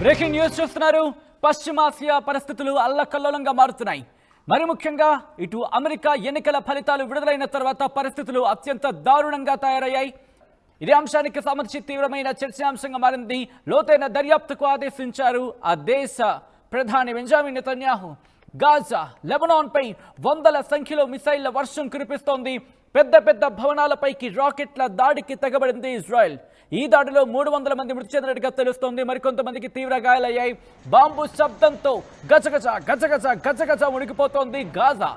Breaking news చూస్తున్నారు. పశ్చిమాసియా పరిస్థితులు అల్లకల్లోలంగా మారుతున్నాయి. మరి ముఖ్యంగా ఇటు అమెరికా ఎన్నికల ఫలితాలు విడుదలైన తర్వాత పరిస్థితులు అత్యంత దారుణంగా తయారయ్యాయి. ఇదే అంశానికి సంబంధించి తీవ్రమైన చర్చాంశంగా మారింది. లోతైన దర్యాప్తుకు ఆదేశించారు ఆ దేశ ప్రధాని బెంజమిన్ నెతన్యాహు. గాజా, లెబనాన్ పై వందల సంఖ్యలో మిసైళ్ల వర్షం కురిపిస్తోంది. పెద్ద పెద్ద భవనాలపైకి రాకెట్ల దాడికి తెగబడింది ఇజ్రాయెల్. ఈ దాడిలో 300 మంది మృతి చెందినట్టుగా తెలుస్తోంది. మరికొంతమందికి తీవ్ర గాయాలయ్యాయి. బాంబు శబ్దంతో గజగజ గజగజ గజగజ ఉడికిపోతోంది గాజా.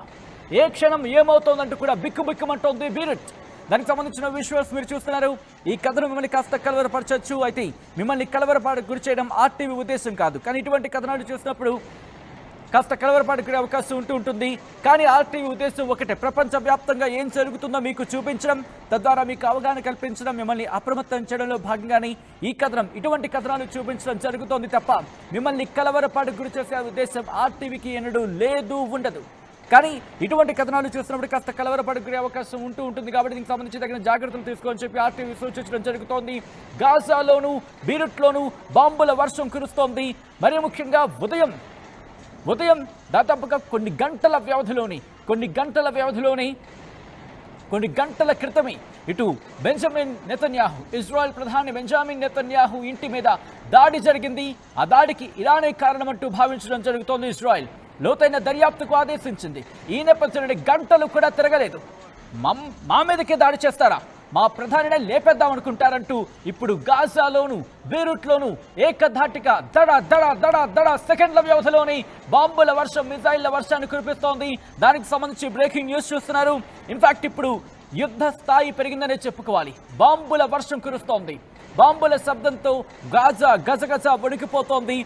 ఏ క్షణం ఏమవుతోందంటూ కూడా బిక్కుబిక్కుమంటోంది బీరుట్. దానికి సంబంధించిన విజువల్స్ మీరు చూస్తున్నారు. ఈ కథను మిమ్మల్ని కాస్త కలవరపరచచ్చు. అయితే మిమ్మల్ని కలవరపాటుకు గురి చేయడం ఆర్టీవీ ఉద్దేశం కాదు. కానీ ఇటువంటి కథనాలు చూసినప్పుడు కాస్త కలవరపాటుకు అవకాశం ఉంటుంది. కానీ ఆర్టీవీ ఉద్దేశం ఒకటే, ప్రపంచవ్యాప్తంగా ఏం జరుగుతుందో మీకు చూపించడం, తద్వారా మీకు అవగాహన కల్పించడం, మిమ్మల్ని అప్రమత్తం చేయడంలో భాగంగానే ఈ కథనం, ఇటువంటి కథనాలు చూపించడం జరుగుతోంది తప్ప మిమ్మల్ని కలవరపాటుకు గురి చేసే ఉద్దేశం ఆర్టీవీకి ఎన్నడూ లేదు, ఉండదు. కానీ ఇటువంటి కథనాలు చూసినప్పుడు కాస్త కలవరపాటుకు గురే అవకాశం ఉంటుంది. కాబట్టి దీనికి సంబంధించి తగిన జాగ్రత్తలు తీసుకోని చెప్పి ఆర్టీవీ సూచించడం జరుగుతోంది. గాజాలోను బీరుట్లోను బాంబుల వర్షం కురుస్తోంది. మరీ ముఖ్యంగా ఉదయం దాదాపుగా కొన్ని గంటల క్రితమే ఇటు బెంజమిన్ నెతన్యాహు, ఇజ్రాయెల్ ప్రధాని బెంజమిన్ నెతన్యాహు ఇంటి మీద దాడి జరిగింది. ఆ దాడికి ఇరానే కారణమంటూ భావించడం జరుగుతోంది. ఇజ్రాయెల్ లోతైన దర్యాప్తుకు ఆదేశించింది. ఈ నేపథ్యంలో గంటలు కూడా తిరగలేదు. మా మీదకే దాడి చేస్తారా, మా ప్రధానినే లేపేద్దాం అనుకుంటారంటూ ఇప్పుడు గాజాలోను బీరుట్లోను ఏకధాటిగా దడ దడ దడ దడ సెకండ్ల వ్యవధిలోని బాంబుల వర్షం, మిజైళ్ల వర్షాన్ని కురిపిస్తోంది. దానికి సంబంధించి బ్రేకింగ్ న్యూస్ చూస్తున్నారు. ఇన్ఫాక్ట్ ఇప్పుడు యుద్ధ స్థాయి పెరిగిందనే చెప్పుకోవాలి. బాంబుల వర్షం కురుస్తోంది. బాంబుల శబ్దంతో గాజా గజగజ వణికిపోతోంది.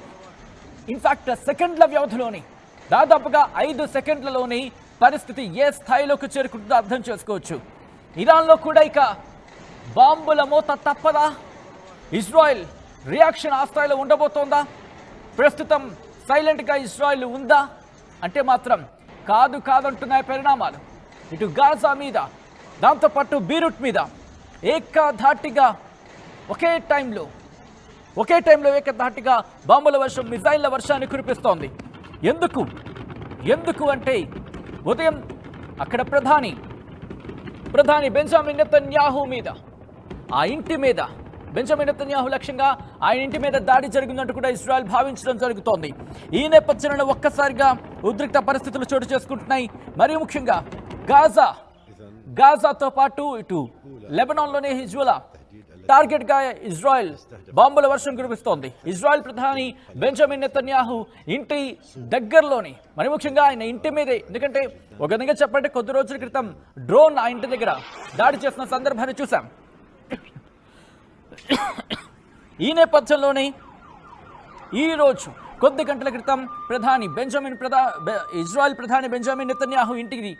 ఇన్ఫాక్ట్ సెకండ్ల వ్యవధిలోని, దాదాపుగా 5 సెకండ్లలోని పరిస్థితి ఏ స్థాయిలోకి చేరుకుంటుందో అర్థం చేసుకోవచ్చు. ఇరాన్లో కూడా ఇక బాంబుల మోత తప్పదా? ఇజ్రాయెల్ రియాక్షన్ ఆ స్థాయిలో ఉండబోతోందా? ప్రస్తుతం సైలెంట్గా ఇజ్రాయెల్ ఉందా అంటే మాత్రం కాదంటున్నాయి పరిణామాలు. ఇటు గాజా మీద, దాంతోపాటు బీరుట్ మీద ఏకధాటిగా ఒకే టైంలో ఏకధాటిగా బాంబుల వర్షం, మిజైళ్ల వర్షాన్ని కురిపిస్తోంది. ఎందుకు అంటే ఉదయం అక్కడ ప్రధాని బెంజమిన్ నెతన్యాహు మీద, ఆ ఇంటి మీద, బెంజమిన్ నెతన్యాహు లక్ష్యంగా ఆయన ఇంటి మీద దాడి జరిగిందంటూ కూడా ఇజ్రాయెల్ భావించడం జరుగుతోంది. ఈ నేపథ్యంలో ఒక్కసారిగా ఉద్రిక్త పరిస్థితులు చోటు చేసుకుంటున్నాయి. మరీ ముఖ్యంగా గాజాతో పాటు ఇటు లెబనాన్లోనే హిజ్బుల్లా టార్గెట్ గా ఇజ్రాయెల్ బాంబుల వర్షం కురిపిస్తోంది. ఇజ్రాయెల్ ప్రధాని బెంజమిన్ నెతన్యాహు ఇంటి దగ్గరలోని, మరి ముఖ్యంగా ఆయన ఇంటి మీదే, ఎందుకంటే ఒక విధంగా చెప్పంటే కొద్ది రోజుల క్రితం డ్రోన్ ఆ ఇంటి దగ్గర దాడి చేసిన సందర్భాన్ని చూసాం. ఈ నేపథ్యంలోనే ఈరోజు కొద్ది గంటల క్రితం ఇజ్రాయెల్ ప్రధాని బెంజమిన్ నెతన్యాహు ఇంటికి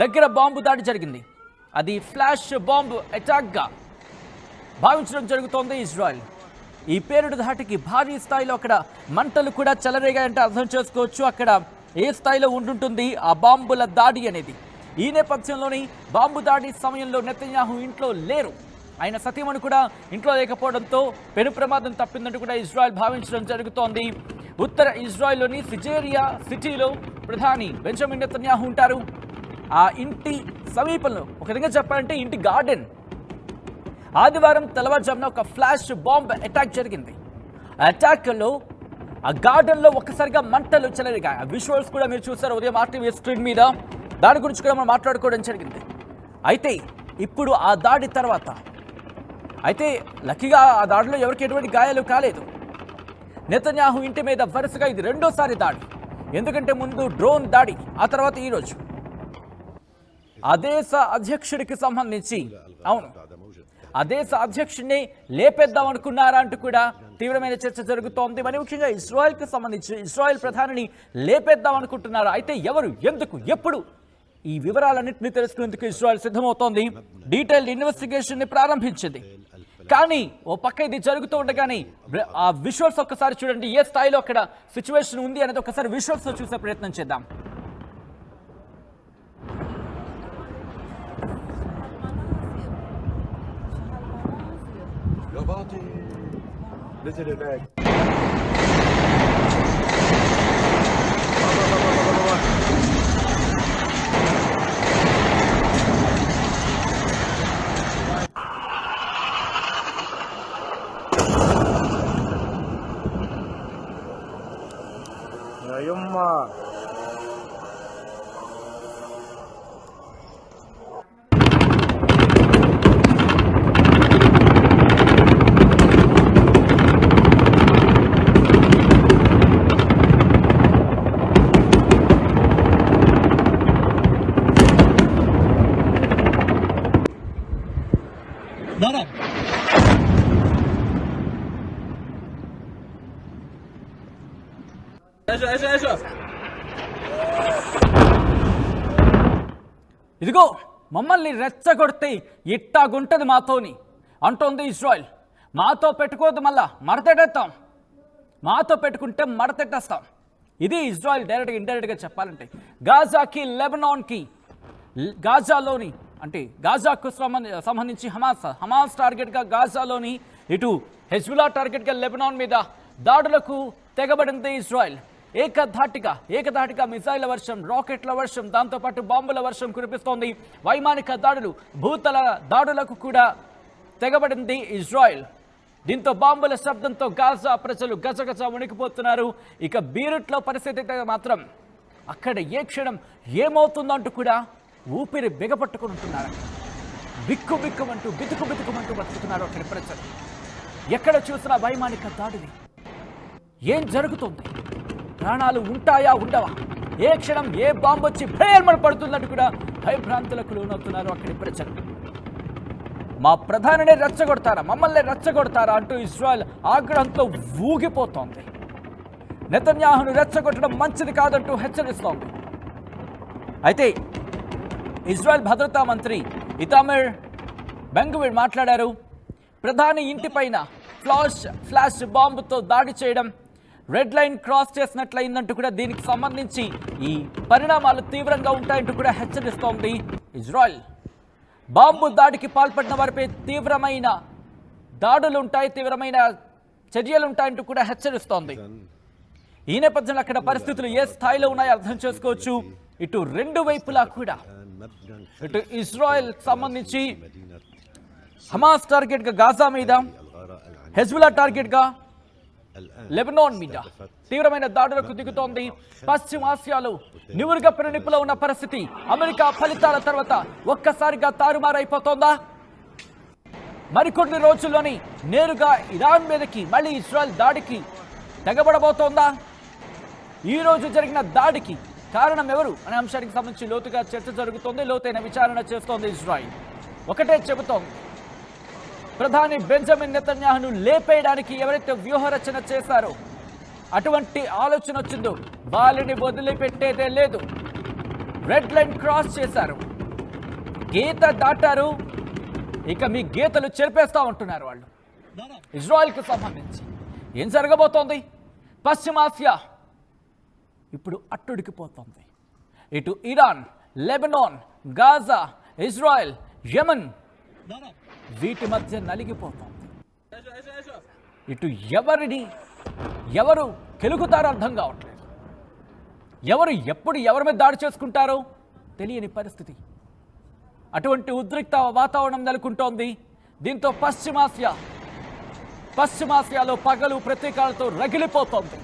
దగ్గర బాంబు దాడి జరిగింది. అది ఫ్లాష్ బాంబు అటాక్గా భావించడం జరుగుతోంది ఇజ్రాయెల్. ఈ పేరుడు ధాటికి భారీ స్థాయిలో అక్కడ మంటలు కూడా చెలరేగాయంటే అర్థం చేసుకోవచ్చు అక్కడ ఏ స్థాయిలో ఉంటుంటుంది ఆ బాంబుల దాడి అనేది. ఈ నేపథ్యంలోని బాంబు దాడి సమయంలో నెతన్యాహు ఇంట్లో లేరు. ఆయన సతీమణి కూడా ఇంట్లో లేకపోవడంతో పెను ప్రమాదం తప్పిందంటూ కూడా ఇజ్రాయెల్ భావించడం జరుగుతోంది. ఉత్తర ఇజ్రాయెల్లోని సిజేరియా సిటీలో ప్రధాని బెంజమిన్ నెతన్యాహు ఉంటారు. ఆ ఇంటి సమీపంలో, ఒక విధంగా చెప్పాలంటే ఇంటి గార్డెన్, ఆదివారం తెల్లవారుజామున ఒక ఫ్లాష్ బాంబ్ అటాక్ జరిగింది. ఆ అటాక్లో ఆ గార్డెన్లో ఒక్కసారిగా మంటలు చెలరిగాయి. ఆ విజువల్స్ కూడా మీరు చూసారు ఉదయం ఆర్టీవీ స్క్రీన్ మీద. దాని గురించి కూడా మనం మాట్లాడుకోవడం జరిగింది. అయితే ఇప్పుడు ఆ దాడి తర్వాత, అయితే లక్కీగా ఆ దాడిలో ఎవరికి ఎటువంటి గాయాలు కాలేదు. నెతన్యాహు ఇంటి మీద వరుసగా ఇది రెండోసారి దాడి. ఎందుకంటే ముందు డ్రోన్ దాడి, ఆ తర్వాత ఈరోజు ఆ దేశ అధ్యక్షుడికి సంబంధించి, అవును, ఆ దేశ అధ్యక్షుడిని లేపేద్దాం అనుకున్నారా అంటూ కూడా తీవ్రమైన చర్చ జరుగుతోంది. మరి ముఖ్యంగా ఇజ్రాయెల్కి సంబంధించి ఇజ్రాయెల్ ప్రధానిని లేపేద్దాం అనుకుంటున్నారా, అయితే ఎవరు, ఎందుకు, ఎప్పుడు, ఈ వివరాలన్నింటినీ తెలుసుకునేందుకు ఇజ్రాయెల్ సిద్ధమవుతోంది. డీటెయిల్డ్ ఇన్వెస్టిగేషన్ ని ప్రారంభించింది. కానీ ఓ పక్క ఇది జరుగుతూ ఉండగానే ఆ విజువల్స్ ఒక్కసారి చూడండి. ఏ స్థాయిలో అక్కడ సిచ్యువేషన్ ఉంది అనేది ఒకసారి విజువల్స్ చూసే ప్రయత్నం చేద్దాం. Visit it back. يا يما ضرب ايش ఇదిగో మమ్మల్ని రెచ్చగొడితే ఇట్టాగుంటది మాతోని అంటోంది ఇజ్రాయెల్. మాతో పెట్టుకోవద్దు, మళ్ళా మడతెట్టేస్తాం, మాతో పెట్టుకుంటే మడతెట్టేస్తాం. ఇది ఇజ్రాయెల్ డైరెక్ట్గా ఇండైరెక్ట్గా చెప్పాలంటే. గాజాకి లెబనాన్కి, గాజాలోని అంటే గాజాకు సంబంధించి హమాస్ టార్గెట్గా గాజాలోని, ఇటు హెజ్బుల్లా టార్గెట్గా లెబనాన్ మీద దాడులకు తెగబడింది ఇజ్రాయెల్. ఏకధాటిగా మిసైళ్ల వర్షం, రాకెట్ల వర్షం, దాంతోపాటు బాంబుల వర్షం కురిపిస్తోంది. వైమానిక దాడులు, భూతల దాడులకు కూడా తెగబడింది ఇజ్రాయెల్. దీంతో బాంబుల శబ్దంతో గాజా ప్రజలు గజగజ వణికిపోతున్నారు. ఇక బీరుట్లో పరిస్థితి అయితే మాత్రం అక్కడ ఏ క్షణం ఏమవుతుందంటూ కూడా ఊపిరి బిగపట్టుకుంటున్నారు. బిక్కుమంటూ బితుకుమంటూ బతుకుతున్నారు అక్కడి ప్రజలు. ఎక్కడ చూసినా వైమానిక దాడులు. ఏం జరుగుతుంది? ప్రాణాలు ఉంటాయా ఉండవా? ఏ క్షణం ఏ బాంబు వచ్చి భయమని పడుతుందంటూ కూడా భయభ్రాంతులకు లోనవుతున్నారు అక్కడి ప్రజలు. మా ప్రధానినే రెచ్చగొడతారా, మమ్మల్ని రెచ్చగొడతారా అంటూ ఇజ్రాయెల్ ఆగ్రహంతో ఊగిపోతోంది. నెతన్యాహును రెచ్చగొట్టడం మంచిది కాదంటూ హెచ్చరిస్తోంది. అయితే ఇజ్రాయెల్ భద్రతా మంత్రి ఇతామిర్ బెన్-గ్విర్ మాట్లాడారు. ప్రధాని ఇంటిపైన ఫ్లాష్ బాంబుతో దాడి చేయడం రెడ్ లైన్ క్రాస్ చేసినట్లయిందంటూ కూడా దీనికి సంబంధించి ఈ పరిణామాలు తీవ్రంగా ఉంటాయంటూ కూడా హెచ్చరిస్తోంది ఇజ్రాయెల్. బాంబు దాడికి పాల్పడిన వారిపై తీవ్రమైన దాడులుంటాయి, తీవ్రమైన చర్యలుంటాయంటూ కూడా హెచ్చరిస్తోంది. ఈ నేపథ్యంలో అక్కడ పరిస్థితులు ఏ స్థాయిలో ఉన్నాయో అర్థం చేసుకోవచ్చు. ఇటు రెండు వైపులా కూడా, ఇటు ఇజ్రాయెల్ సంబంధించి హమాస్ టార్గెట్గా గాజా మీద, హెజ్బుల్లా టార్గెట్గా లెబనాన్ మీద తీవ్రమైన దాడులకు దిగుతోంది. పశ్చిమాసియాలో నివురుగప్పిన నిప్పులో ఉన్న పరిస్థితి అమెరికా ఫలితాల తర్వాత ఒక్కసారిగా తారుమారైపోతోందా? మరికొన్ని రోజుల్లోని నేరుగా ఇరాన్ మీదకి మళ్ళీ ఇజ్రాయెల్ దాడికి తెగబడబోతోందా? ఈ రోజు జరిగిన దాడికి కారణం ఎవరు అనే అంశానికి సంబంధించి లోతుగా చర్చ జరుగుతోంది, లోతైన విచారణ చేస్తోంది ఇజ్రాయెల్. ఒకటే చెబుతోంది, ప్రధాని బెంజమిన్ నెతన్యాహును లేపేయడానికి ఎవరైతే వ్యూహరచన చేశారో, అటువంటి ఆలోచన వచ్చిందో వాళ్ళని వదిలిపెట్టేదే లేదు. రెడ్ లైన్ క్రాస్ చేశారు, గీత దాటారు, ఇక మీ గీతలు చెరిపేస్తా ఉంటున్నారు వాళ్ళు. ఇజ్రాయెల్కి సంబంధించి ఏం జరగబోతోంది? పశ్చిమాసియా ఇప్పుడు అట్టుడికిపోతోంది. ఇటు Iran, Lebanon, Gaza, Israel, Yemen వీటి మధ్య నలిగిపోతోంది. ఇటు ఎవరు కెలుగుతారో అర్థం కావట్లేదు. ఎవరు ఎప్పుడు ఎవరి మీద దాడి చేసుకుంటారో తెలియని పరిస్థితి. అటువంటి ఉద్రిక్త వాతావరణం నెలకొంటోంది. దీంతో పశ్చిమాసియాలో పగలు ప్రతీకాలతో రగిలిపోతోంది.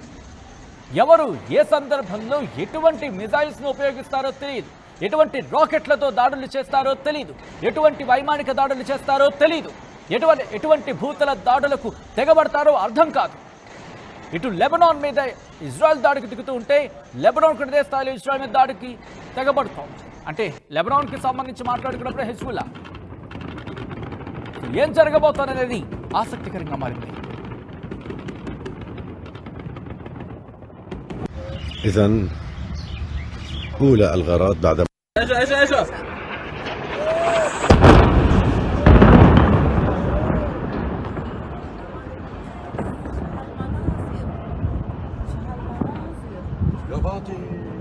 ఎవరు ఏ సందర్భంలో ఎటువంటి మిజైల్స్ను ఉపయోగిస్తారో తెలియదు, ఎటువంటి రాకెట్లతో దాడులు చేస్తారో తెలియదు, ఎటువంటి వైమానిక దాడులు చేస్తారో తెలియదు, ఎటువంటి భూతల దాడులకు తెగబడతారో అర్థం కాదు. ఇటు లెబనాన్ మీద ఇజ్రాయెల్ దాడికి దిగుతూ ఉంటే లెబనాన్ కూడా ఇదే స్థాయిలో ఇజ్రాయెల్ మీద దాడికి తెగబడుతోంది. అంటే లెబనాన్కి సంబంధించి మాట్లాడుకున్నప్పుడు హెజ్బుల్లా. ఏం జరగబోతోందనేది ఆసక్తికరంగా మారింది. إذن أولى الغارات بعد ايش يا فاطمة